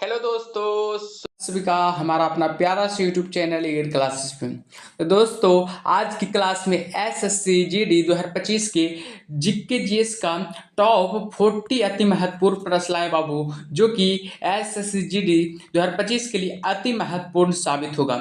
Hello दोस्तों, सभी का हमारा अपना प्यारा सा यूट्यूब चैनल एड क्लासेस में। तो दोस्तों, आज की क्लास में एसएससी जीडी 2025 के जीके जीएस का टॉप 40 अति महत्वपूर्ण प्रश्न लाए बाबू, जो कि एसएससी जीडी 2025 के लिए अति महत्वपूर्ण साबित होगा।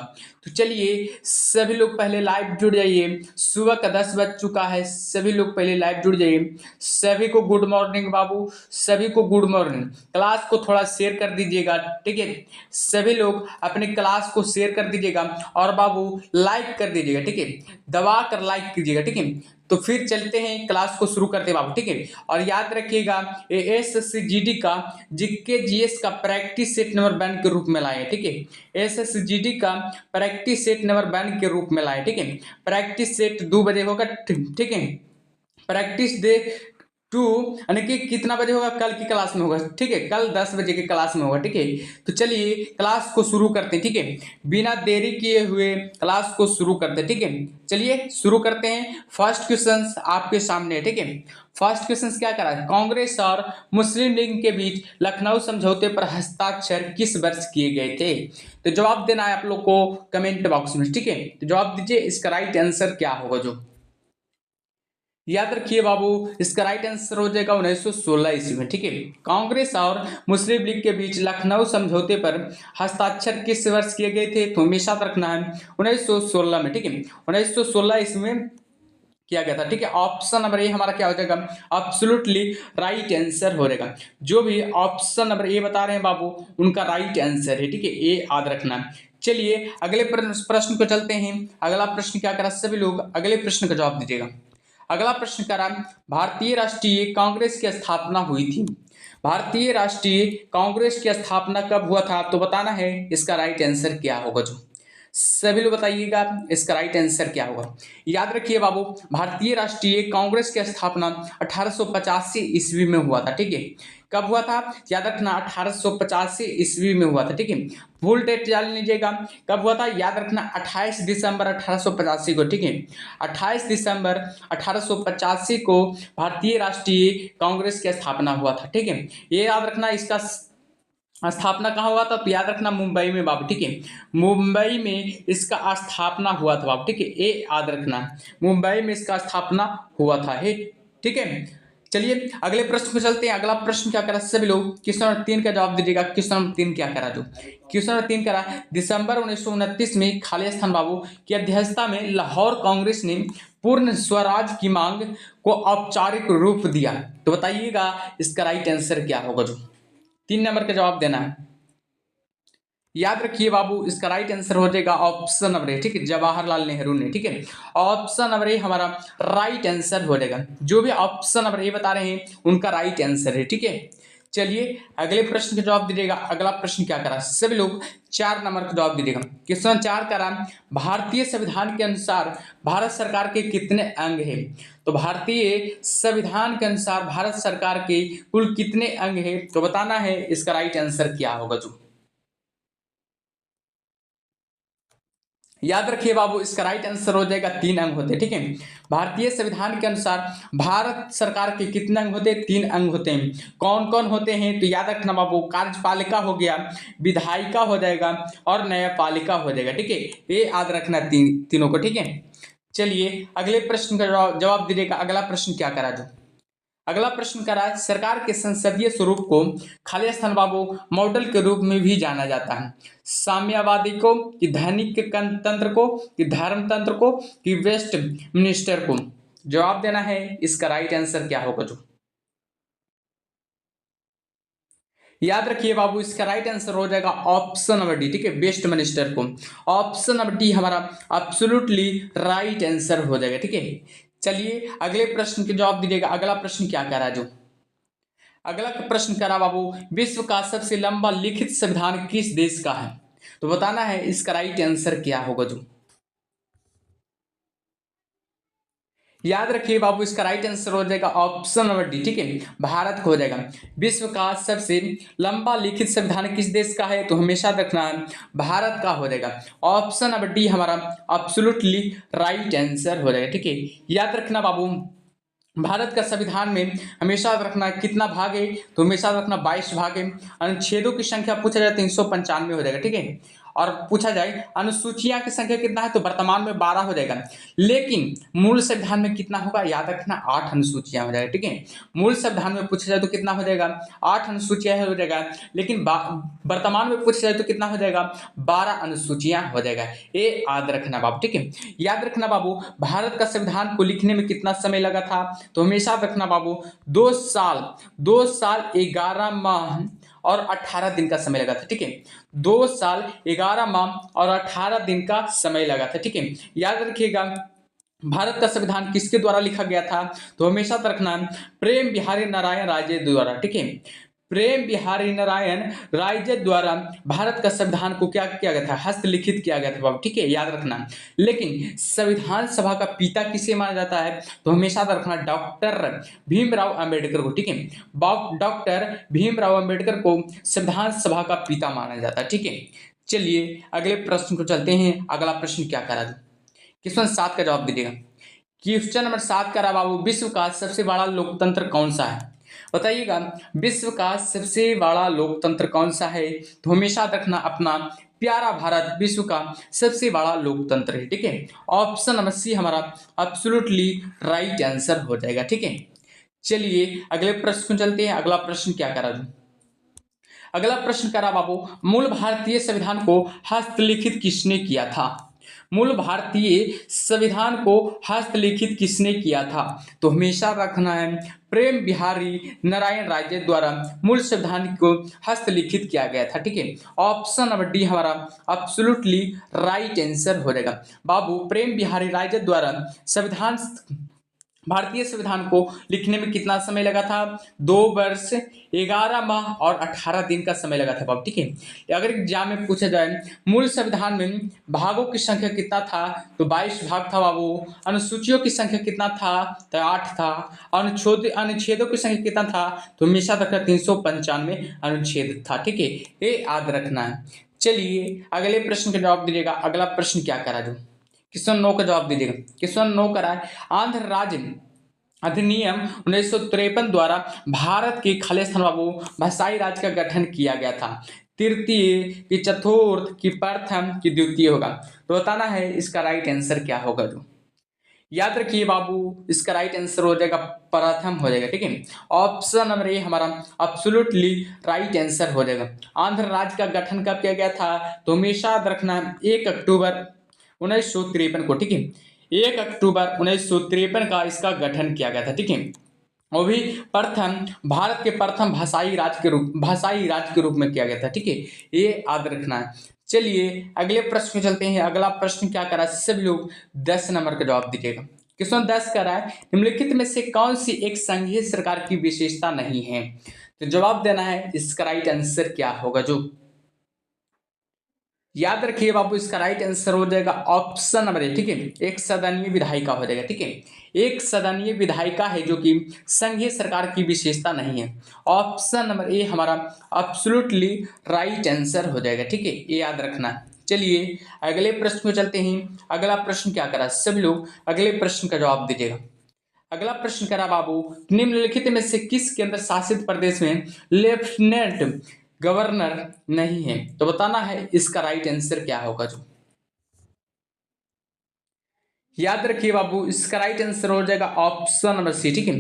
तो चलिए सभी लोग पहले लाइव जुड़ जाइए। सुबह का 10 बज चुका है, सभी लोग पहले लाइव जुड़ जाइए। सभी को गुड मॉर्निंग बाबू, सभी को गुड मॉर्निंग। क्लास को थोड़ा शेयर कर दीजिएगा, ठीक है। सभी लोग अपने क्लास को शेयर कर दीजिएगा और बाबू लाइक कर दीजिएगा, ठीक है। दबा कर लाइक कीजिएगा, ठीक है। तो फिर चलते हैं, क्लास को शुरू करते हैं बाबू, ठीक है। और याद रखिएगा, एसएससी जीडी का जीके जीएस का प्रैक्टिस सेट नंबर 1 के रूप में लाए, ठीक है। एसएससी जीडी का प्रैक्टिस सेट नंबर 1 के रूप में लाए, ठीक है। प्रैक्टिस सेट 2 बजे होगा, ठीक है। प्रैक्टिस डे 2 यानी कि कितना बजे होगा, कल की क्लास में होगा, ठीक है। कल 10 बजे की क्लास में होगा, ठीक है। तो चलिए क्लास को शुरू करते हैं, ठीक है। बिना देरी किए हुए क्लास को शुरू करते हैं, ठीक है। चलिए शुरू करते हैं। फर्स्ट क्वेश्चन आपके सामने है, ठीक है। फर्स्ट क्वेश्चन क्या करा है, कांग्रेस और मुस्लिम लीग के बीच लखनऊ समझौते पर हस्ताक्षर किस वर्ष किए गए थे? तो जवाब देना है आप लोग को कमेंट बॉक्स में, ठीक है। तो जवाब दीजिए, इसका राइट आंसर क्या होगा। जो याद रखिए बाबू, इसका राइट आंसर हो जाएगा 1916 ईस्वी में, ठीक है। कांग्रेस और मुस्लिम लीग के बीच लखनऊ समझौते पर हस्ताक्षर किस वर्ष किए गए थे? तो हमेशा रखना है 1916 में, ठीक है। 1916 ईस्वी में किया गया था, ठीक है। ऑप्शन नंबर ए हमारा क्या हो जाएगा, एब्सोल्युटली राइट आंसर हो जाएगा। जो भी ऑप्शन नंबर ए बता रहे हैं बाबू, उनका राइट आंसर है, ठीक है। ए याद रखना है। चलिए अगले प्रश्न को चलते हैं। अगला प्रश्न क्या करा, सभी लोग अगले प्रश्न का जवाब दीजिएगा। अगला प्रश्न करा, भारतीय राष्ट्रीय कांग्रेस की स्थापना हुई थी। भारतीय राष्ट्रीय कांग्रेस की स्थापना कब हुआ था? तो बताना है, इसका राइट आंसर क्या होगा। जो सभी लोग बताइएगा, इसका राइट आंसर क्या होगा। याद रखिए बाबू, भारतीय राष्ट्रीय कांग्रेस की स्थापना 1885 ईस्वी में हुआ था, ठीक है। कब हुआ था? याद रखना, 1885 ईस्वी में हुआ था, ठीक है। फुल डेट जान लीजिएगा, कब हुआ था? याद रखना, 28 दिसंबर 1885 को, ठीक है। 28 दिसंबर 1885 को भारतीय राष्ट्रीय कांग्रेस की स्थापना हुआ था, ठीक है। ये याद रखना, इसका स्थापना कहाँ हुआ था? तो याद रखना, मुंबई में बाबू, ठीक है। मुंबई में इसका स्थापना हुआ था बाबू, ठीक है। ये याद रखना, मुंबई में इसका स्थापना हुआ था, ठीक है। चलिए अगले प्रश्न को चलते हैं। अगला प्रश्न क्या करा, सभी लोग क्वेश्चन नंबर 3 का जवाब दीजिएगा। क्वेश्चन नंबर 3 क्या करा? जो क्वेश्चन नंबर 3 करा, दिसंबर 1929 में खालिस्तान बाबू की अध्यक्षता में लाहौर कांग्रेस ने पूर्ण स्वराज की मांग को औपचारिक रूप दिया। तो बताइएगा, इसका राइट आंसर क्या होगा। जो 3 नंबर का जवाब देना है। याद रखिए बाबू, इसका राइट आंसर हो जाएगा ऑप्शन नंबर ए, ठीक है। जवाहरलाल नेहरू ने, ठीक है। ऑप्शन नंबर ए हमारा राइट आंसर हो जाएगा। जो भी ऑप्शन नंबर ए बता रहे हैं, उनका राइट आंसर है, ठीक है। चलिए अगले प्रश्न का जवाब दीजिएगा। अगला प्रश्न क्या करा, सभी लोग 4 नंबर का जवाब दीजिएगा। क्वेश्चन 4 करा, भारतीय संविधान के अनुसार भारत सरकार के कितने अंग हैं? तो भारतीय संविधान के अनुसार भारत सरकार के कुल कितने अंग हैं? तो बताना है, इसका राइट आंसर क्या होगा। जो याद रखिए बाबू, इसका राइट आंसर हो जाएगा 3 अंग होते हैं, ठीक है। भारतीय संविधान के अनुसार भारत सरकार के कितने अंग होते हैं? 3 अंग होते हैं। कौन कौन होते हैं? तो याद रखना बाबू, कार्यपालिका हो गया, विधायिका हो जाएगा और न्यायपालिका हो जाएगा, ठीक है। ये याद रखना तीनों को, ठीक है। चलिए अगले प्रश्न का जवाब दीजिएगा। अगला प्रश्न क्या करा? जो अगला प्रश्न करा, सरकार के संसदीय स्वरूप को खालिस्तान बाबू मॉडल के रूप में भी जाना जाता है। साम्यवादी को, कि दैनिक तंत्र को, कि धर्मतंत्र को, कि वेस्ट मिनिस्टर को? जवाब देना है, इसका राइट आंसर क्या होगा। जो याद रखिए बाबू, इसका राइट आंसर हो जाएगा ऑप्शन नंबर डी, ठीक है। वेस्ट मिनिस्टर को। ऑप्शन नंबर डी हमारा एब्सोल्युटली राइट आंसर हो जाएगा, ठीक है। चलिए अगले प्रश्न के जवाब दीजिएगा। अगला प्रश्न क्या कह रहा है? जो अगला प्रश्न करा बाबू, विश्व का सबसे लंबा लिखित संविधान किस देश का है? तो बताना है, इसका राइट आंसर क्या होगा। जो याद रखिए बाबू, इसका राइट आंसर हो जाएगा ऑप्शन नंबर डी, ठीक है। भारत को हो जाएगा। विश्व का सबसे लंबा लिखित संविधान किस देश का है? तो हमेशा रखना है, भारत का हो जाएगा। ऑप्शन नंबर डी हमारा एब्सोल्युटली राइट आंसर हो जाएगा, ठीक है। याद रखना बाबू, भारत का संविधान में हमेशा याद रखना कितना भाग है, तो हमेशा याद रखना 22 भाग है। अनुच्छेदों की संख्या पूछा जाए 395 हो जाएगा, ठीक है। और पूछा जाए अनुसूचियां की संख्या कितना है, तो वर्तमान में 12 हो जाएगा। लेकिन मूल संविधान में कितना होगा, याद रखना 8 अनुसूचियां हो जाएगा, ठीक है। मूल संविधान में पूछा जाए तो कितना हो जाएगा, 8 अनुसूचियां हो जाएगा। लेकिन वर्तमान में पूछा जाए तो कितना हो जाएगा, 12 अनुसूचियां हो जाएगा। ये याद रखना बाबू, ठीक है। याद रखना बाबू, भारत का संविधान को लिखने में कितना समय लगा था, तो हमेशा याद रखना बाबू 2 साल 11 माह और 18 दिन का समय लगा था, ठीक है। 2 साल 11 माह और 18 दिन का समय लगा था, ठीक है। याद रखिएगा भारत का संविधान किसके द्वारा लिखा गया था, तो हमेशा याद रखना प्रेम बिहारी नारायण राय द्वारा, ठीक है। प्रेम बिहारी नारायण राय द्वारा भारत का संविधान को क्या किया गया था, हस्तलिखित किया गया था बाबू, ठीक है, याद रखना। लेकिन संविधान सभा का पिता किसे माना जाता है, तो हमेशा याद रखना डॉक्टर भीमराव अंबेडकर को, ठीक है। डॉक्टर भीमराव अंबेडकर को संविधान सभा का पिता माना जाता है, ठीक है। चलिए अगले प्रश्न को चलते हैं। अगला प्रश्न क्या करा, क्वेश्चन 7 का जवाब दीजिएगा। क्वेश्चन नंबर 7 का बाबू, विश्व का सबसे बड़ा लोकतंत्र कौन सा है, बताइएगा। विश्व का सबसे बड़ा लोकतंत्र कौन सा है, तो हमेशा याद रखना अपना प्यारा भारत विश्व का सबसे बड़ा लोकतंत्र है, ठीक है। ऑप्शन नंबर सी हमारा एब्सोल्युटली राइट आंसर हो जाएगा, ठीक है। चलिए अगले प्रश्न को चलते हैं। अगला प्रश्न क्या करा, अगला प्रश्न करा बाबू, मूल भारतीय संविधान को हस्तलिखित किसने किया था, मूल भारतीय संविधान को हस्तलिखित किसने किया था, तो हमेशा रखना है प्रेम बिहारी नारायण राय द्वारा मूल संविधान को हस्तलिखित किया गया था, ठीक है। ऑप्शन नंबर डी हमारा एब्सोल्युटली राइट आंसर हो जाएगा बाबू। प्रेम बिहारी राय द्वारा संविधान भारतीय संविधान को लिखने में कितना समय लगा था, 2 वर्ष 11 माह और 18 दिन का समय लगा था बाबू, ठीक है। अगर एग्जाम में पूछा जाए मूल संविधान में भागों की संख्या कितना था, तो 22 भाग था बाबू। अनुसूचियों की संख्या कितना था, तो 8 था। अनुच्छेदों की संख्या कितना था, तो हमेशा रखना 395 अनुच्छेद था, ठीक है। ये याद रखना है। चलिए अगले प्रश्न का जवाब दीजिएगा। अगला प्रश्न क्या करा, जो क्वेश्चन 9 का जवाब दीजिएगा। क्वेश्चन 9 करा है, आंध्र राज्य अधिनियम 1953 द्वारा भारत के खालिस्तान बाबू भाषाई राज्य का गठन किया गया था। तृतीय की चतुर्थ की प्रथम की द्वितीय होगा, तो बताना है इसका राइट आंसर क्या होगा। जो याद रखिए बाबू, इसका राइट आंसर हो जाएगा प्रथम हो जाएगा, ठीक है। ऑप्शन नंबर ए हमारा एब्सोल्युटली राइट आंसर हो जाएगा। आंध्र राज्य का गठन कब किया गया था, तो हमेशा याद रखना 1 अक्टूबर 1953 को, ठीक है। 1 अक्टूबर 1953 का इसका गठन किया गया था, ठीक है। वो भी प्रथम भारत के प्रथम भाषाई राज्य के रूप में किया गया था, ठीक है। ये याद रखना है। चलिए अगले प्रश्न में चलते हैं। अगला प्रश्न क्या करा, सभी लोग 10 नंबर का जवाब दीजिएगा। क्वेश्चन 10 करा है, निम्नलिखित में से कौन सी एक संघीय सरकार की विशेषता नहीं है, तो जवाब देना है इसका राइट आंसर क्या होगा। जो याद रखिए बाबू, इसका राइट आंसर हो जाएगा ऑप्शन नंबर ए, ठीक है। एक सदनीय विधायिका हो जाएगा, ठीक है। एक सदनीय विधायिका है जो कि संघीय सरकार की विशेषता नहीं है। ऑप्शन नंबर ए हमारा एब्सोल्युटली राइट आंसर हो जाएगा, ठीक है। ये याद रखना है। चलिए अगले प्रश्न में चलते हैं। अगला प्रश्न क्या करा, सभी लोग अगले प्रश्न का जवाब दीजिएगा। अगला प्रश्न करा बाबू, निम्नलिखित में से किस केंद्र शासित प्रदेश में लेफ्टिनेंट गवर्नर नहीं है, तो बताना है इसका राइट आंसर क्या होगा। जो याद रखिए बाबू, इसका राइट आंसर हो जाएगा ऑप्शन नंबर सी, ठीक है।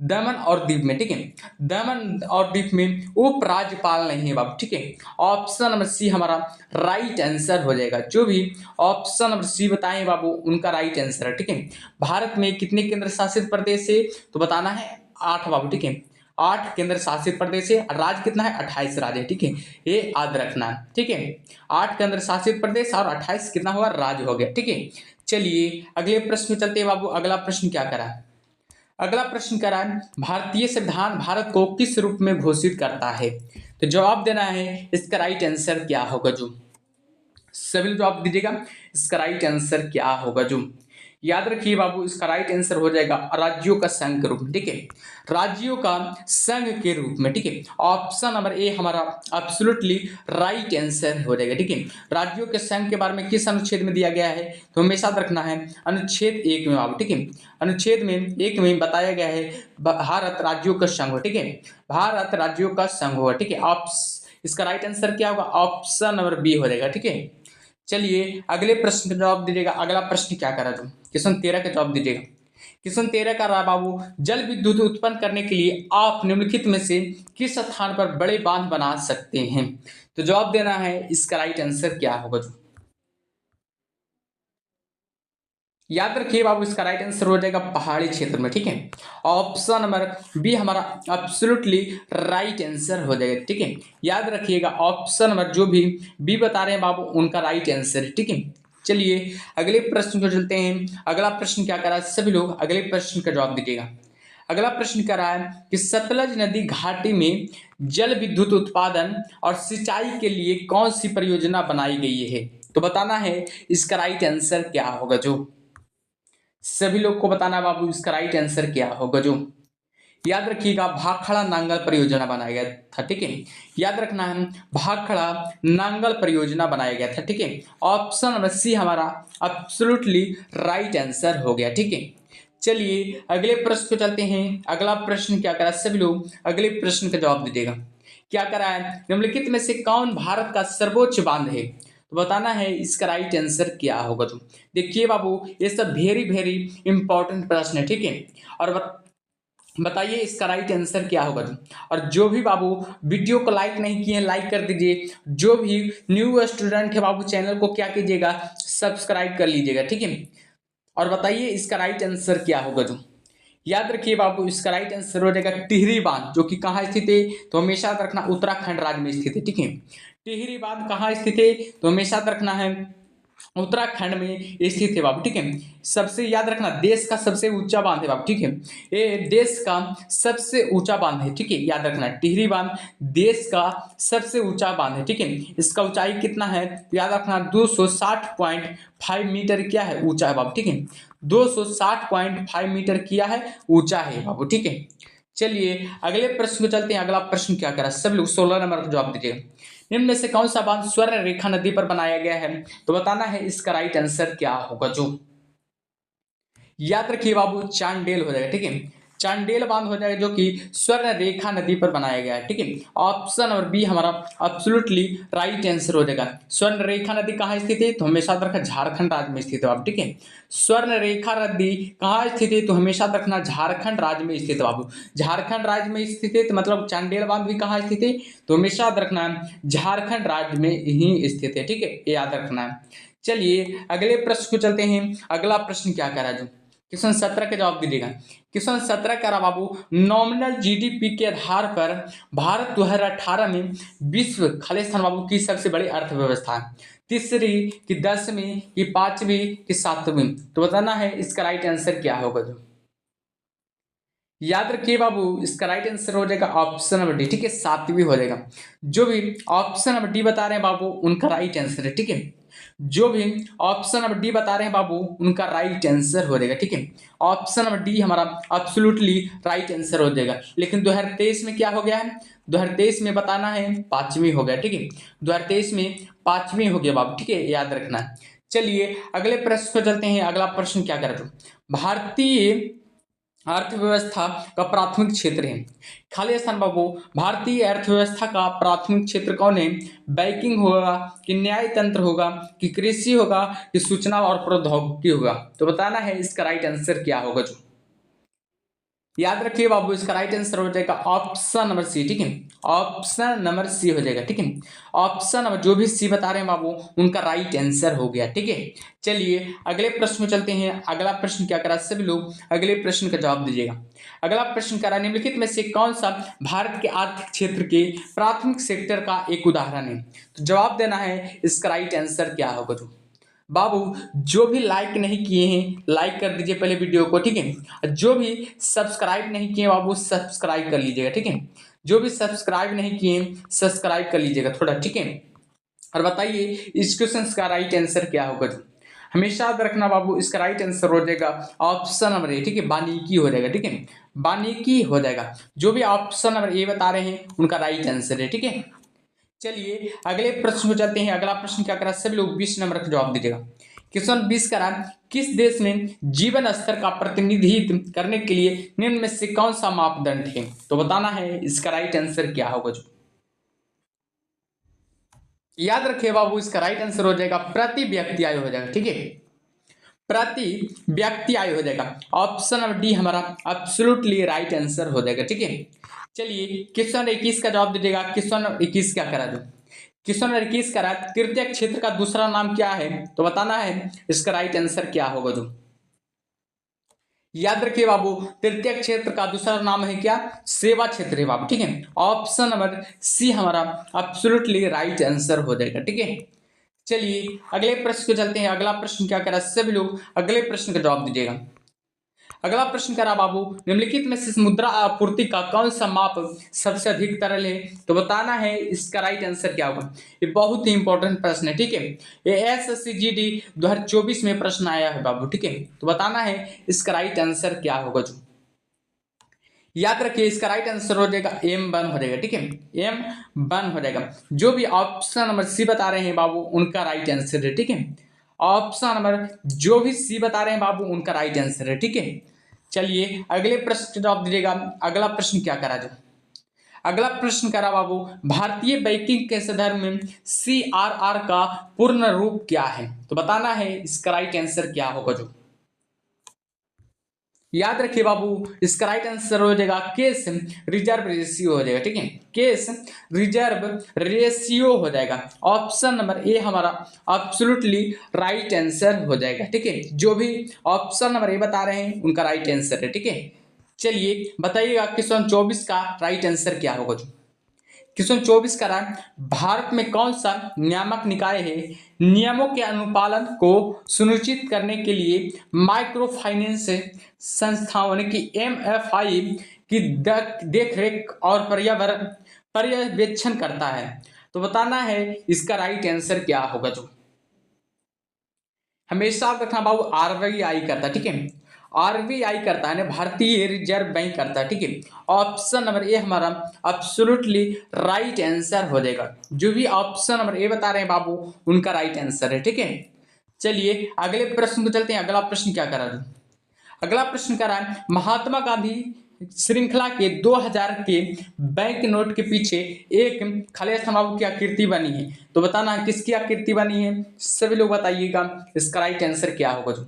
दमन और दीव में, ठीक है। दमन और दीव में उपराज्यपाल नहीं है बाबू, ठीक है। ऑप्शन नंबर सी हमारा राइट आंसर हो जाएगा। जो भी ऑप्शन नंबर सी बताएं बाबू, उनका राइट आंसर है, ठीक है। भारत में कितने केंद्र शासित प्रदेश है, तो बताना है 8 बाबू, ठीक है। 8 केंद्र शासित प्रदेश है। राज्य कितना है, 28 राज्य है, ठीक है। ये याद रखना है, ठीक है। 8 केंद्र शासित प्रदेश और 28 कितना हुआ, राज्य हो गया, ठीक है। चलिए अगले प्रश्न में चलते हैं बाबू। अगला प्रश्न क्या करा है, अगला प्रश्न करा है, भारतीय संविधान भारत को किस रूप में घोषित करता है, तो जवाब देना है इसका राइट आंसर क्या होगा। जो सभी जवाब दीजिएगा, इसका राइट आंसर क्या होगा। जो याद रखिए बाबू, इसका राइट आंसर हो जाएगा राज्यों का संघ के रूप में, ठीक है, राज्यों का संघ के रूप में, ठीक है। ऑप्शन नंबर ए हमारा एब्सोल्युटली राइट आंसर हो जाएगा, ठीक है। राज्यों के संघ के बारे में किस अनुच्छेद में दिया गया है, तो हमेशा याद रखना है अनुच्छेद 1 में बाबू, ठीक है। अनुच्छेद में 1 में बताया गया है भारत राज्यों का संघ हो, ठीक है, भारत राज्यों का संघ होगा, ठीक है। इसका राइट आंसर क्या होगा, ऑप्शन नंबर बी हो जाएगा, ठीक है। चलिए अगले प्रश्न का जवाब दीजिएगा। अगला प्रश्न क्या करा तुम, क्वेश्चन 13 का जवाब दीजिएगा। क्वेश्चन 13 का रहा बाबू, जल विद्युत उत्पन्न करने के लिए आप निम्नलिखित में से किस स्थान पर बड़े बांध बना सकते हैं, तो जवाब देना है इसका राइट आंसर क्या होगा। जो याद रखिए बाबू, इसका राइट आंसर हो जाएगा पहाड़ी क्षेत्र में, ठीक है। ऑप्शन नंबर बी हमारा एब्सोल्युटली राइट आंसर हो जाएगा, ठीक है। याद रखिएगा ऑप्शन नंबर जो भी बी बता रहे हैं बाबू उनका राइट आंसर है, ठीक है। चलिए अगले प्रश्न को चलते हैं। अगला प्रश्न क्या करा है, सभी लोग अगले प्रश्न का जवाब दीजिएगा। अगला प्रश्न क्या रहा है कि सतलज नदी घाटी में जल विद्युत उत्पादन और सिंचाई के लिए कौन सी परियोजना बनाई गई है, तो बताना है इसका राइट आंसर क्या होगा। जो सभी लोग को बताना बाबू इसका राइट आंसर क्या होगा। जो याद रखिएगा भाखड़ा नांगल परियोजना बनाया गया था, ठीक है। याद रखना है भाखड़ा नांगल परियोजना बनाया गया था, ठीक है। ऑप्शन नंबर सी हमारा एब्सोल्युटली राइट आंसर हो गया, ठीक है। चलिए अगले प्रश्न को चलते हैं। अगला प्रश्न क्या करा, सभी लोग अगले प्रश्न का जवाब दीजिएगा। क्या करा है, निम्नलिखित में से कौन भारत का सर्वोच्च बांध है, तो बताना है इसका राइट आंसर क्या होगा। तो देखिए बाबू, ये सब वेरी वेरी इंपॉर्टेंट प्रश्न है, ठीक है। और बताइए इसका राइट आंसर क्या होगा। और जो भी बाबू वीडियो को लाइक नहीं किए लाइक कर दीजिए। जो भी न्यू स्टूडेंट है बाबू चैनल को क्या कीजिएगा, सब्सक्राइब कर लीजिएगा, ठीक है। और बताइए इसका राइट आंसर क्या होगा। जो याद रखिए बाबू, इसका राइट आंसर हो जाएगा टिहरी बांध, जो कि कहाँ स्थित है, तो हमेशा याद रखना उत्तराखंड राज्य में स्थित है, ठीक है। टिहरी बांध कहाँ स्थित है, तो हमेशा याद रखना है उत्तराखंड में स्थित है बाबू, ठीक है। सबसे याद रखना देश का सबसे ऊंचा बांध है बाबू, ठीक है। ये देश का सबसे ऊंचा बांध है, ठीक है। याद रखना टिहरी बांध देश का सबसे ऊंचा बांध है, ठीक है। इसका ऊंचाई कितना है, तो याद रखना 260.5 मीटर क्या है, ऊंचा है बाबू, ठीक है। 260.5 मीटर किया है ऊंचा है बाबू, ठीक है। चलिए अगले प्रश्न को चलते हैं। अगला प्रश्न क्या करा, सब लोग 16 नंबर का जवाब दीजिएगा। निम्न में से कौन सा बांध स्वर्ण रेखा नदी पर बनाया गया है, तो बताना है इसका राइट आंसर क्या होगा। जो याद रखिए बाबू चांडेल हो जाएगा, ठीक है। चांडेल बांध हो जाएगा, जो कि स्वर्ण रेखा नदी पर बनाया गया है, ठीक है। ऑप्शन नंबर बी हमारा एब्सोल्युटली राइट आंसर हो जाएगा। स्वर्ण रेखा नदी कहाँ स्थित है, तो हमेशा याद रखा झारखंड राज्य में स्थित है बाबू, ठीक है। स्वर्ण रेखा नदी कहाँ स्थित है, तो हमेशा याद रखना झारखंड राज्य में स्थित है बाबू। झारखंड राज्य में स्थित है, तो मतलब चांडेल बांध भी कहाँ स्थित है, तो हमेशा याद रखना झारखंड राज्य में ही स्थित है, ठीक है, ये याद रखना है। चलिए अगले प्रश्न को चलते हैं। अगला प्रश्न क्या करा, जो क्वेश्चन 17 का जवाब दीजिएगा। क्वेश्चन 17 का रहा बाबू, नॉमिनल जीडीपी के आधार पर भारत 2018 में विश्व खाली स्थान बाबू की सबसे बड़ी अर्थव्यवस्था है, तीसरी कि 10वीं कि 5वीं कि 7वीं, तो बताना है इसका राइट आंसर क्या होगा। जो याद रखिए बाबू, इसका राइट आंसर हो जाएगा ऑप्शन नंबर डी, ठीक है, 7वीं हो जाएगा। जो भी ऑप्शन नंबर डी बता रहे हैं बाबू उनका राइट आंसर है, ठीक है। जो भी ऑप्शन नंबर डी बता रहे हैं बाबू उनका राइट आंसर हो जाएगा, ठीक है। ऑप्शन नंबर डी हमारा एब्सोल्युटली राइट आंसर हो जाएगा। लेकिन 2023 में क्या हो गया है, 2023 में बताना है 5वीं हो गया, ठीक है। 2023 में 5वीं हो गया बाबू, ठीक है, याद रखना है। चलिए अगले प्रश्न को चलते हैं। अगला प्रश्न क्या कर रहे हो, भारतीय अर्थव्यवस्था का प्राथमिक क्षेत्र है, खाली स्थान बाबू भारतीय अर्थव्यवस्था का प्राथमिक क्षेत्र कौन है, बैंकिंग होगा कि न्याय तंत्र होगा कि कृषि होगा कि सूचना और प्रौद्योगिकी होगा, तो बताना है इसका राइट आंसर क्या होगा। जो याद रखिए बाबू, इसका राइट आंसर हो जाएगा ऑप्शन नंबर सी, ठीक है। ऑप्शन नंबर सी हो जाएगा, ठीक है। ऑप्शन नंबर जो भी सी बता रहे हैं बाबू उनका राइट आंसर हो गया, ठीक है। चलिए अगले प्रश्न में चलते हैं। अगला प्रश्न क्या करा, सभी लोग अगले प्रश्न का जवाब दीजिएगा। अगला प्रश्न करा, निम्नलिखित में से कौन सा भारत के आर्थिक क्षेत्र के प्राथमिक सेक्टर का एक उदाहरण है, तो जवाब देना है इसका राइट आंसर क्या होगा। जो बाबू जो भी लाइक नहीं किए हैं लाइक कर दीजिए पहले वीडियो को, ठीक है। जो भी सब्सक्राइब नहीं किए बाबू सब्सक्राइब कर लीजिएगा, ठीक है। जो भी सब्सक्राइब नहीं किए सब्सक्राइब कर लीजिएगा थोड़ा, ठीक है। और बताइए इस क्वेश्चन का राइट आंसर क्या होगा। हमेशा याद रखना बाबू, इसका राइट आंसर हो जाएगा ऑप्शन नंबर ए, ठीक है, वानिकी हो जाएगा, ठीक है, वानिकी हो जाएगा। जो भी ऑप्शन नंबर ए बता रहे हैं उनका राइट आंसर है, ठीक है। चलिए अगले प्रश्न को चलते हैं। अगला प्रश्न क्या करा, सभी लोग 20 नंबर का जवाब दीजिएगा। क्वेश्चन 20 करा, किस देश में जीवन स्तर का प्रतिनिधित्व करने के लिए निम्न में से कौन सा मापदंड है? तो बताना है इसका राइट आंसर क्या होगा। जो याद रखिए बाबू, इसका राइट आंसर हो जाएगा प्रति व्यक्ति आयु हो जाएगा, ठीक है, प्रति व्यक्ति आयु हो जाएगा। ऑप्शन नंबर डी हमारा एब्सोल्युटली राइट आंसर हो जाएगा, ठीक है। चलिए क्वेश्चन 21 का जवाब दीजिएगा। क्वेश्चन 21 क्या करा, जो क्वेश्चन नंबर 21 करा, तृतीय क्षेत्र का दूसरा नाम क्या है? तो बताना है इसका राइट आंसर क्या होगा। जो याद रखिए बाबू, तृतीय क्षेत्र का दूसरा नाम है क्या? सेवा क्षेत्र है बाबू, ठीक है। ऑप्शन नंबर सी हमारा एब्सोल्युटली राइट आंसर हो जाएगा, ठीक है। चलिए अगले प्रश्न को चलते हैं। अगला प्रश्न क्या करा, सभी लोग अगले प्रश्न का जवाब दीजिएगा। अगला प्रश्न करा बाबू, निम्नलिखित में से मुद्रा आपूर्ति का कौन सा माप सबसे अधिक तरल है? तो बताना है इसका राइट आंसर क्या होगा। ये बहुत ही इंपॉर्टेंट प्रश्न है, ठीक है, ये SSCGD 2024 में प्रश्न आया है बाबू, ठीक है। तो बताना है इसका राइट आंसर क्या होगा। जो याद रखिए, इसका राइट आंसर हो जाएगा M1 हो जाएगा, ठीक है, M1 हो जाएगा। जो भी ऑप्शन नंबर सी बता रहे हैं बाबू उनका राइट आंसर है, ठीक है। ऑप्शन नंबर जो भी सी बता रहे हैं बाबू उनका राइट आंसर है, ठीक है। चलिए अगले प्रश्न का जवाब दीजिएगा। अगला प्रश्न क्या करा, जो अगला प्रश्न करा बाबू, भारतीय बैंकिंग के संदर्भ में CRR का पूर्ण रूप क्या है? तो बताना है इसका राइट आंसर क्या होगा। जो याद रखिए बाबू, इसका राइट आंसर हो जाएगा केस रिजर्व रेशियो हो जाएगा, ठीक है, केस रिजर्व रेशियो हो जाएगा। ऑप्शन नंबर ए हमारा एब्सोल्युटली राइट आंसर हो जाएगा, ठीक है। जो भी ऑप्शन नंबर ए बता रहे हैं उनका राइट आंसर है, ठीक है। चलिए बताइएगा क्वेश्चन 24 का राइट आंसर क्या होगा। क्वेश्चन 24 का रहा, भारत में कौन सा नियामक निकाय है नियमों के अनुपालन को सुनिश्चित करने के लिए माइक्रो फाइनेंस संस्थाओं की MFI की देखरेख और पर्यवेक्षण करता है? तो बताना है इसका राइट आंसर क्या होगा। जो हमेशा रखना बाबू, RBI करता है, ठीक है, RBI करता है ना, भारतीय रिजर्व बैंक करता है, ठीक है। ऑप्शन नंबर ए हमारा एब्सोल्युटली राइट आंसर हो जाएगा। जो भी ऑप्शन नंबर ए बता रहे हैं बाबू उनका राइट आंसर है, ठीक है। चलिए अगले प्रश्न को चलते हैं। अगला प्रश्न क्या करा, अगला प्रश्न करा है, महात्मा गांधी श्रृंखला के 2000 के बैंक नोट के पीछे एक खाली स्थान बाबू की आकृति बनी है? तो बताना है किसकी आकृति बनी है, सभी लोग बताइएगा इसका राइट आंसर क्या होगा। जो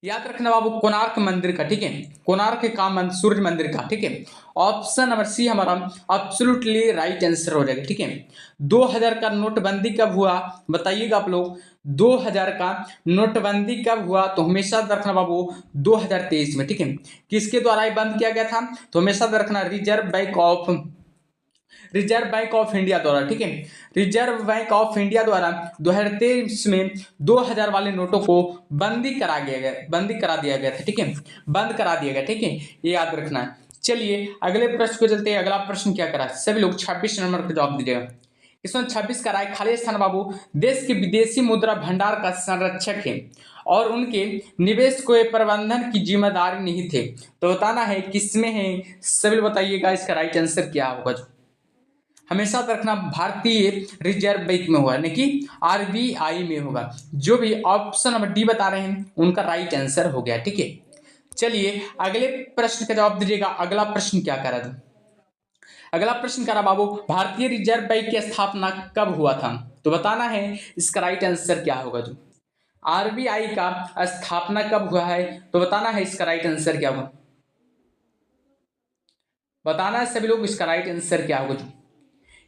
याद रखना बाबू, कोणार्क मंदिर का, ठीक है, कोणार्क का सूर्य मंदिर का, ठीक है। ऑप्शन नंबर सी हमारा एब्सोल्युटली राइट आंसर हो जाएगा, ठीक है। 2000 का नोटबंदी कब हुआ बताइएगा आप लोग। 2000 का नोटबंदी कब हुआ? तो हमेशा रखना बाबू 2023 में, ठीक है। किसके द्वारा ये बंद किया गया था? तो हमेशा रखना रिजर्व बैंक ऑफ इंडिया द्वारा, ठीक है, रिजर्व बैंक ऑफ इंडिया द्वारा 2023 में 2000 वाले नोटों को बंदी करा दिया गया था, ठीक है, बंद करा दिया गया, ठीक है, ये याद रखना है। चलिए अगले प्रश्न को चलते हैं। अगला प्रश्न क्या करा, सभी लोग 26 नंबर का जवाब दीजिएगा। इसमें 26 का राय, खाली स्थान बाबू देश के विदेशी मुद्रा भंडार का संरक्षक है और उनके निवेश को प्रबंधन की जिम्मेदारी नहीं थे। तो बताना है किसमें है, सभी लोग बताइएगा इसका राइट आंसर क्या होगा। जो हमेशा रखना भारतीय रिजर्व बैंक में होगा, यानी कि RBI में होगा। जो भी ऑप्शन नंबर डी बता रहे हैं उनका राइट आंसर हो गया, ठीक है। चलिए अगले प्रश्न का जवाब दीजिएगा। अगला प्रश्न क्या करा था, अगला प्रश्न करा बाबू, भारतीय रिजर्व बैंक की स्थापना कब हुआ था? तो बताना है इसका राइट आंसर क्या होगा। जो RBI का स्थापना कब हुआ है? तो बताना है इसका राइट आंसर क्या होगा। बताना है सभी लोग इसका राइट आंसर क्या होगा।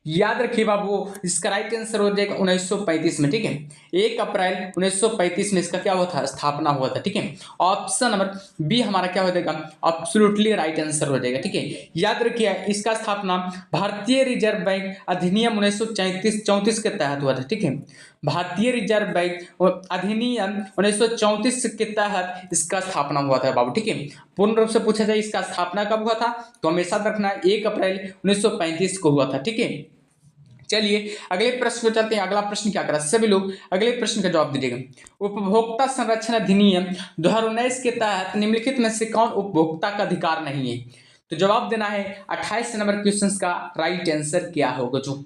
याद रखिए बाबू, इसका राइट आंसर हो जाएगा 1935 में, ठीक है। 1 अप्रैल 1935 में इसका क्या हुआ था, स्थापना हुआ था, ठीक है। ऑप्शन नंबर बी हमारा क्या हो जाएगा, एब्सोल्युटली राइट आंसर हो जाएगा, ठीक है। याद रखिए इसका स्थापना भारतीय रिजर्व बैंक अधिनियम 1934 के तहत हुआ था, ठीक है। भारतीय रिजर्व बैंक अधिनियम 1934 के तहत इसका स्थापना हुआ था बाबू, ठीक है। पूर्ण रूप से पूछा जाए इसका स्थापना कब हुआ था, तो हमेशा रखना 1 अप्रैल 1935 को हुआ था, ठीक है। चलिए अगले प्रश्न को चलते हैं। अगला प्रश्न क्या करा, सभी लोग अगले प्रश्न का जवाब दीजिएगा। उपभोक्ता संरक्षण अधिनियम 2019 के तहत निम्नलिखित में से कौन उपभोक्ता का अधिकार नहीं है? तो जवाब देना है 28 नंबर क्वेश्चन का राइट आंसर क्या होगा। जो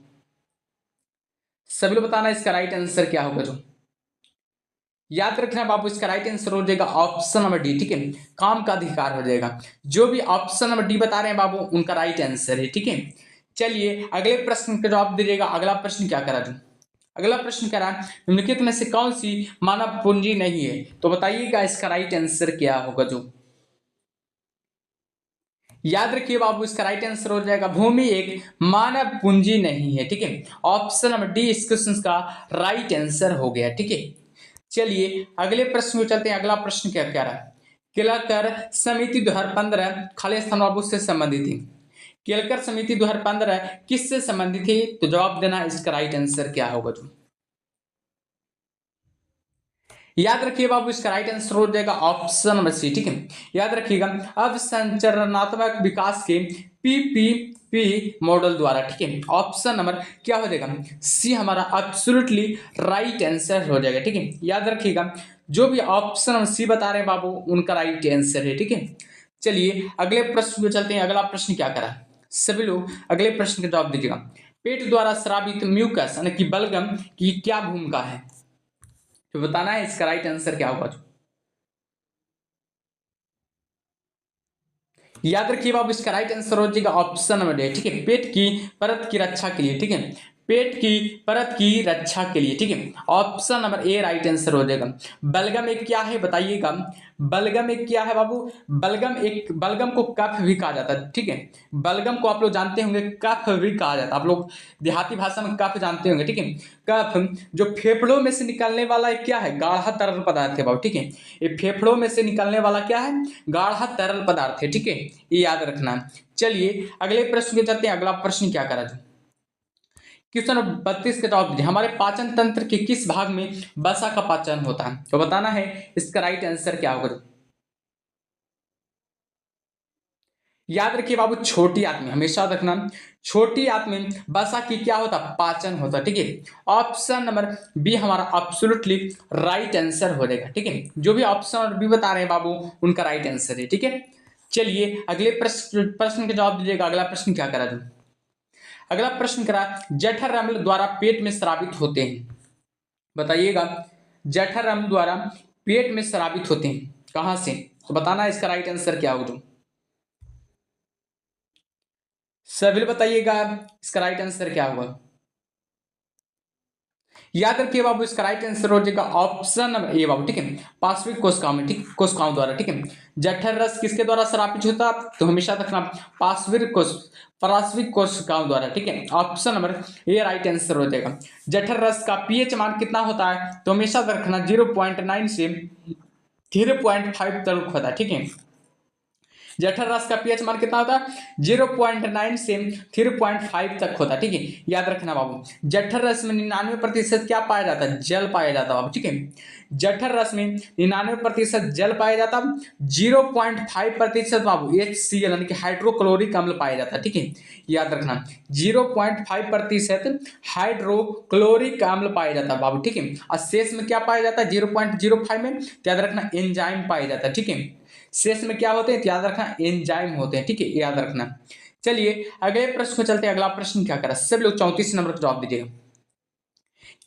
सभी लोग बताना इसका राइट आंसर क्या होगा। जो याद रखना बाबू, इसका राइट आंसर हो जाएगा ऑप्शन नंबर डी। ठीक है, काम का अधिकार हो जाएगा। जो भी ऑप्शन नंबर डी बता रहे हैं बाबू उनका राइट आंसर है। ठीक है, चलिए अगले प्रश्न का जवाब दीजिएगा। अगला प्रश्न क्या करा, जो अगला प्रश्न करा निम्नलिखित में से कौन सी मानव पूंजी नहीं है? तो बताइएगा इसका राइट आंसर क्या होगा। जो याद रखिए बाबू, इसका राइट आंसर हो जाएगा भूमि एक मानव पूंजी नहीं है। ठीक है, ऑप्शन नंबर डी इस क्वेश्चन का राइट आंसर हो गया। ठीक है, चलिए अगले प्रश्न में चलते हैं। अगला प्रश्न क्या कह रहा है, केलकर समिति 2015 खालिस्तान बाबू से संबंधित थी। केलकर समिति 2015 किससे संबंधित थी? तो जवाब देना इसका राइट आंसर क्या होगा। जो याद रखिए बाबू, इसका राइट आंसर हो जाएगा ऑप्शन नंबर सी। ठीक है, याद रखिएगा अब संचरणात्मक विकास के पीपीपी मॉडल द्वारा। ठीक है, ऑप्शन नंबर क्या हो जाएगा, सी हमारा एब्सोल्युटली राइट आंसर हो जाएगा। ठीक है, याद रखिएगा जो भी ऑप्शन नंबर सी बता रहे हैं बाबू उनका राइट आंसर है। ठीक है, चलिए अगले प्रश्न को चलते हैं। अगला प्रश्न क्या करा, सभी लोग अगले प्रश्न का जवाब दीजिएगा। पेट द्वारा स्रावित म्यूकस यानी कि बलगम की क्या भूमिका है? तो बताना है इसका राइट आंसर क्या होगा। याद रखिए बाबू, इसका राइट आंसर हो जाएगा ऑप्शन नंबर डी। ठीक है, पेट की परत की रक्षा के लिए। ठीक है, पेट की परत की रक्षा के लिए। ठीक है, option number A right answer हो जाएगा। बलगम एक क्या है बताइएगा, बलगम एक क्या है बाबू, बलगम को कफ भी कहा जाता है। ठीक है, बलगम को आप लोग जानते होंगे कफ भी कहा जाता है। आप लोग देहाती भाषा में कफ जानते होंगे। ठीक है, कफ जो फेफड़ों में से निकलने वाला एक क्या है, गाढ़ा तरल पदार्थ है बाबू। ठीक है, ये फेफड़ों में से निकलने वाला क्या है, गाढ़ा तरल पदार्थ है। ठीक है, ये याद रखना। चलिए अगले प्रश्न के चलते हैं। अगला प्रश्न क्या करा, क्वेश्चन 32 का जवाब दीजिए। हमारे पाचन तंत्र के किस भाग में वसा का पाचन होता है? तो बताना है इसका राइट आंसर क्या होगा। याद रखिए बाबू, छोटी आंत में हमेशा रखना, छोटी आंत में वसा की क्या होता, पाचन होता। ठीक है, ऑप्शन नंबर बी हमारा एब्सोल्युटली राइट आंसर हो जाएगा। ठीक है, जो भी ऑप्शन नंबर बी बता रहे हैं बाबू उनका राइट आंसर है। ठीक है, चलिए अगले प्रश्न का जवाब दीजिएगा। अगला प्रश्न क्या करा, अगला प्रश्न करा जठर अम्ल द्वारा पेट में स्रावित होते हैं। बताइएगा जठर अम्ल द्वारा पेट में स्रावित होते हैं कहां से? तो बताना इसका राइट आंसर क्या होगा। सभी बताइएगा इसका राइट आंसर क्या होगा। याद रखिए बाबू, इसका राइट आंसर हो जाएगा ऑप्शन नंबर ए बाबू। ठीक है, पार्श्विक कोशिकाओं में, ठीक कोशिकाओं द्वारा। ठीक है, जठर रस किसके द्वारा स्रावित होता है? तो हमेशा रखना पार्श्विक कोशिकाओं द्वारा। ठीक है, option number A right answer हो जाएगा। जठर रस का पीएच मान कितना होता है? तो हमेशा रखना 0.9 से 0.5 तक होता है। ठीक है, जठर रस का पीएच मान कितना होता है? 0.9 से 3.5 तक होता है। ठीक है, याद रखना बाबू, जठर रस में 99% क्या पाया जाता है? जल पाया जाता है बाबू। ठीक है, जठर रस में 99% जल पाया जाता है। 0.5% बाबू HCl यानी कि हाइड्रोक्लोरिक अम्ल पाया जाता है। ठीक है, याद रखना 0.5% हाइड्रोक्लोरिक अम्ल पाया जाता है बाबू। ठीक है, और शेष में क्या पाया जाता है? 0.05 में याद रखना एंजाइम पाया जाता है। ठीक है, शेष में क्या होते हैं? याद रखना एंजाइम होते हैं। ठीक है, याद रखना। चलिए अगले प्रश्न को चलते हैं। अगला प्रश्न क्या करा, सब लोग 34 नंबर का जवाब दीजिएगा।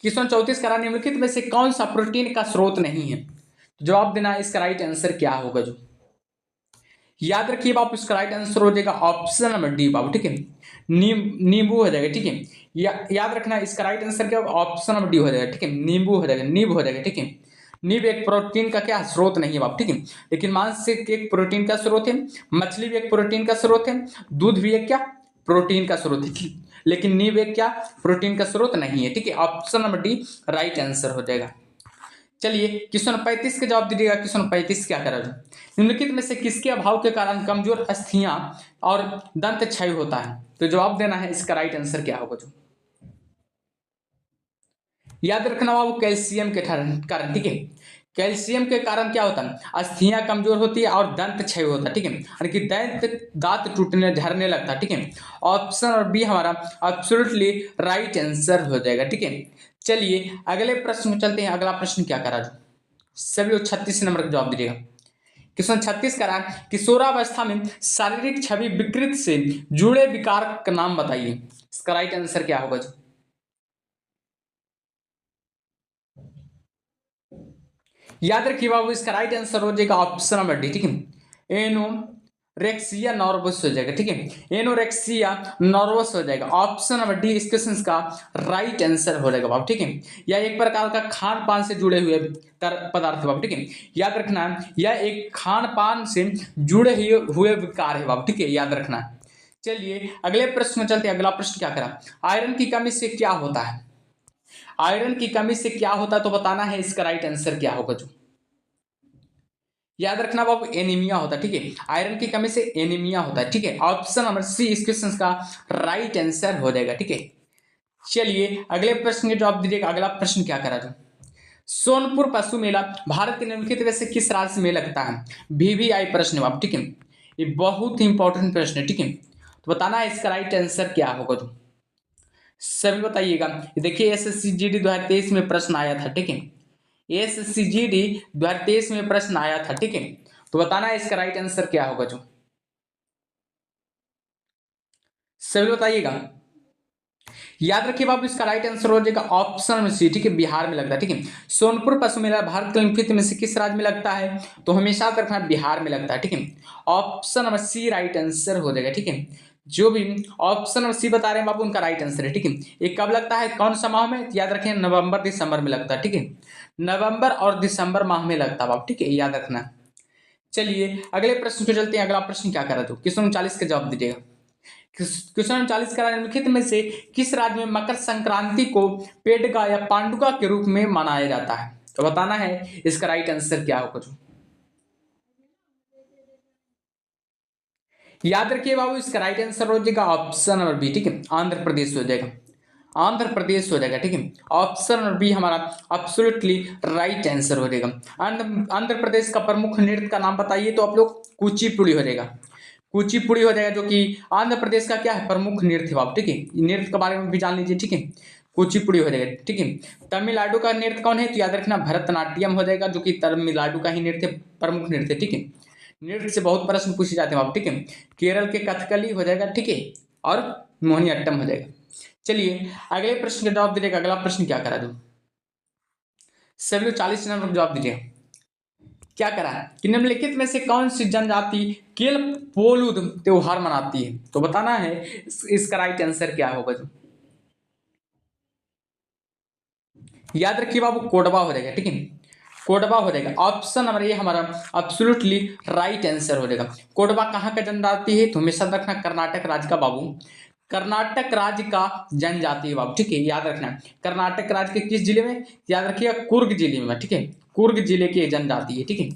क्वेश्चन 34 करा निम्नलिखित में से कौन सा प्रोटीन का स्रोत नहीं है? जवाब देना इसका राइट आंसर क्या होगा। जो याद रखिए बाबू, इसका राइट आंसर हो जाएगा ऑप्शन नंबर डी बाबू। ठीक है, नींबू हो जाएगा। ठीक है, याद रखना इसका राइट आंसर क्या होगा, ऑप्शन नंबर डी हो जाएगा। ठीक है, नींबू हो जाएगा, नींब हो जाएगा। ठीक है, नींब एक प्रोटीन का क्या स्रोत नहीं है बाप। ठीक है, लेकिन मांस से एक प्रोटीन का स्रोत है, मछली भी एक प्रोटीन का स्रोत है, दूध भी एक क्या प्रोटीन का स्रोत है, लेकिन नींब एक क्या प्रोटीन का स्रोत नहीं है। ठीक है, option number D right answer हो जाएगा। चलिए क्वेश्चन 35 का जवाब दीजिएगा। क्वेश्चन 35 क्या करा जाए, निम्नलिखित में से किसके अभाव के कारण कमजोर अस्थियां और दंत क्षय होता है? तो जवाब देना है इसका राइट आंसर क्या होगा। जो याद रखना बाबू, कैल्शियम के कारण। ठीक है, कैल्शियम के कारण क्या होता है, अस्थियां कमजोर होती है और दंत क्षय होता है, ठीक है, यानी कि दांत टूटने झड़ने लगता है, ठीक है। ऑप्शन और बी हमारा एब्सोल्युटली राइट आंसर हो जाएगा, ठीक है। चलिए अगले प्रश्न में चलते हैं। अगला प्रश्न क्या करा जो सभी लोग 36 नंबर का जवाब दीजिएगा। क्वेश्चन 36 करा, किशोरावस्था में शारीरिक छवि विकृत से जुड़े विकार का नाम बताइए। इसका राइट आंसर क्या होगा जो याद रखिए बाबू, इसका राइट आंसर हो जाएगा ऑप्शन नंबर डी, ठीक है, एनोरेक्सिया नॉर्वस हो जाएगा, ठीक है, एनोरेक्सिया नॉर्वस हो जाएगा। ऑप्शन नंबर डी इस क्वेश्चन का राइट आंसर हो जाएगा बाबू, ठीक है। यह एक प्रकार का खान पान से जुड़े हुए पदार्थ है बाबू, ठीक है, याद रखना है यह एक खान पान से जुड़े हुए विकार है बाबू, ठीक है, याद रखना है। चलिए अगले प्रश्न में चलते हैं। अगला प्रश्न क्या करा, आयरन की कमी से क्या होता है। आयरन की कमी से क्या होता है तो बताना है, इसका राइट आंसर क्या होगा जो याद रखना बाबू, एनीमिया होता है, ठीक है, आयरन की कमी से एनीमिया होता है, ठीक है। ऑप्शन नंबर सी इस क्वेश्चन का राइट आंसर हो जाएगा, ठीक है। चलिए अगले प्रश्न के जवाब दीजिएगा। अगला प्रश्न क्या करा जो सोनपुर पशु मेला भारत के निम्नलिखित में से किस राज्य में लगता है। वीवीआई प्रश्न है बाबू, ठीक है, ये बहुत ही इंपॉर्टेंट प्रश्न है, ठीक है, तो बताना है इसका राइट आंसर क्या होगा तो सभी बताइएगा। देखिए एसएससी जीडी 2023 में प्रश्न आया था, ठीक है, एसएससी जीडी 2023 में प्रश्न आया था, ठीक है, तो बताना है इसका राइट आंसर क्या होगा जो सभी बताइएगा। याद रखिए बाबू, इसका राइट आंसर हो जाएगा ऑप्शन में सी, ठीक है, बिहार में लगता है, ठीक है। सोनपुर पशु मेला भारत के निम्नलिखित में से किस राज्य में लगता है तो हमेशा याद रखना बिहार में लगता है, ठीक है। Option number C right answer हो जाएगा, ठीक है। जो भी ऑप्शन नंबर सी बता रहे हैं बाबू उनका राइट आंसर है, ठीक है। ये कब लगता है, कौन सा माह में, याद रखें नवंबर दिसंबर में लगता है, ठीक है, नवंबर और दिसंबर माह में लगता है बाबू, ठीक है, याद रखना। चलिए अगले प्रश्न को चलते हैं। अगला प्रश्न क्या करा तो क्वेश्चन 39 का जवाब दीजिएगा। क्वेश्चन 40 का निम्नलिखित में से किस राज्य में मकर संक्रांति को पेडगा या पांडुका के रूप में मनाया जाता है तो बताना है इसका राइट आंसर क्या होगा जो याद रखिए बाबू, इसका राइट आंसर हो जाएगा ऑप्शन नंबर बी, ठीक है, आंध्र प्रदेश हो जाएगा, आंध्र प्रदेश हो जाएगा, ठीक है। ऑप्शन नंबर बी हमारा एब्सोल्युटली राइट आंसर हो जाएगा। आंध्र प्रदेश का प्रमुख नृत्य का नाम बताइए तो आप लोग कुचिपुड़ी हो जाएगा, कुचिपुड़ी हो जाएगा, जो कि आंध्र प्रदेश का क्या है प्रमुख नृत्य बाबू, ठीक है, नृत्य के बारे में भी जान लीजिए, ठीक है, कुचिपुड़ी हो जाएगा, ठीक है। तमिलनाडु का नृत्य कौन है तो याद रखना भरतनाट्यम हो जाएगा, जो कि तमिलनाडु का ही नृत्य प्रमुख नृत्य, ठीक है। नृत्य से बहुत प्रश्न पूछे जाते हैं बाबू, ठीक है। केरल के कथकली हो जाएगा, ठीक है, और मोहिनीअट्टम हो जाएगा। चलिए अगले प्रश्न का जवाब दीजिएगा। अगला प्रश्न क्या करा दो सभी लोग 40 नंबर का जवाब दीजिएगा। क्या करा कि निम्नलिखित में से कौन सी जनजाति केल पोलूद त्योहार मनाती है तो बताना है इसका राइट आंसर क्या होगा जो याद रखिए बाबू, कोडवा हो जाएगा, ठीक है, कोडवा हो जाएगा। ऑप्शन नंबर ए हमारा एब्सोल्युटली राइट आंसर हो जाएगा। कोडवा कहाँ का जनजाति है तो हमेशा रखना कर्नाटक राज्य का बाबू, कर्नाटक राज्य का जनजाति है बाबू, ठीक है, याद रखना। कर्नाटक राज्य के किस जिले में याद रखिएगा, कुर्ग जिले में, ठीक है, कुर्ग जिले की जनजाति है, ठीक है।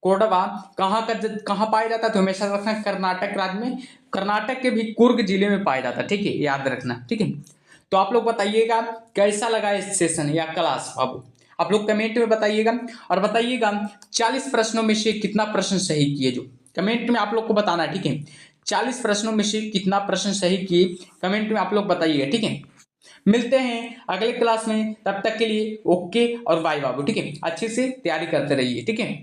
कोडवा कहाँ पाया जाता है तो हमेशा रखना कर्नाटक राज्य में, कर्नाटक के भी कुर्ग जिले में पाया जाता है, ठीक है, याद रखना, ठीक है। तो आप लोग बताइएगा कैसा लगा इस सेशन या क्लास बाबू, आप लोग कमेंट में बताइएगा, और बताइएगा 40 प्रश्नों में से कितना प्रश्न सही किए जो कमेंट में आप लोग को बताना है, ठीक है। 40 प्रश्नों में से कितना प्रश्न सही किए कमेंट में आप लोग बताइएगा, ठीक है। मिलते हैं अगले क्लास में, तब तक के लिए ओके और बाय बाबू, ठीक है, अच्छे से तैयारी करते रहिए, ठीक है।